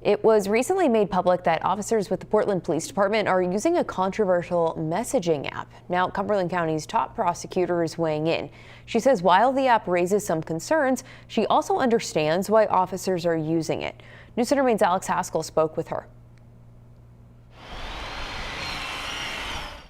It was recently made public that officers with the Portland Police Department are using a controversial messaging app. Now, Cumberland County's top prosecutor is weighing in. She says while the app raises some concerns, she also understands why officers are using it. News Center Maine's Alex Haskell spoke with her.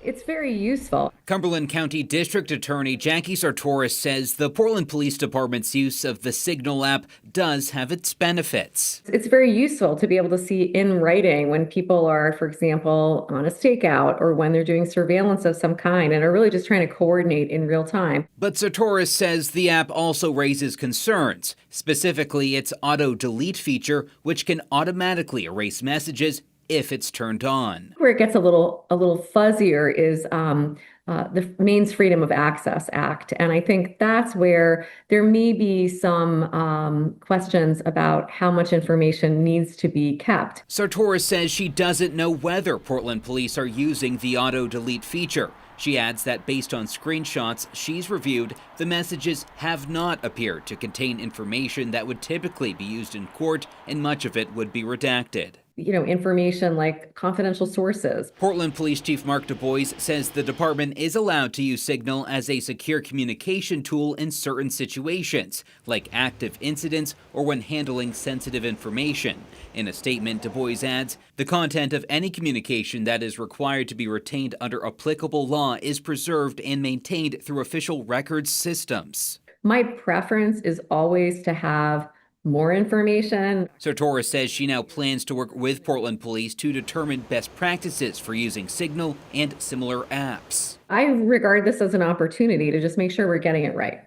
It's very useful. Cumberland County District Attorney Jackie Sartoris says the Portland Police Department's use of the Signal app does have its benefits. It's very useful to be able to see in writing when people are, for example, on a stakeout or when they're doing surveillance of some kind and are really just trying to coordinate in real time. But Sartoris says the app also raises concerns, specifically its auto delete feature, which can automatically erase messages if it's turned on. Where it gets a little fuzzier is the Maine's Freedom of Access Act. And I think that's where there may be some questions about how much information needs to be kept. Sartoris says she doesn't know whether Portland police are using the auto delete feature. She adds that based on screenshots she's reviewed, the messages have not appeared to contain information that would typically be used in court, and much of it would be redacted. Information like confidential sources. Portland Police Chief Mark DuBois says the department is allowed to use Signal as a secure communication tool in certain situations, like active incidents or when handling sensitive information. In a statement, DuBois adds, the content of any communication that is required to be retained under applicable law is preserved and maintained through official records systems. My preference is always to have more information. Sartoris says she now plans to work with Portland Police to determine best practices for using Signal and similar apps. I regard this as an opportunity to just make sure we're getting it right.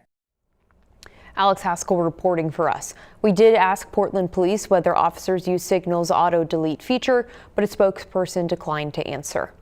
Alex Haskell reporting for us. We did ask Portland Police whether officers use Signal's auto delete feature, but a spokesperson declined to answer.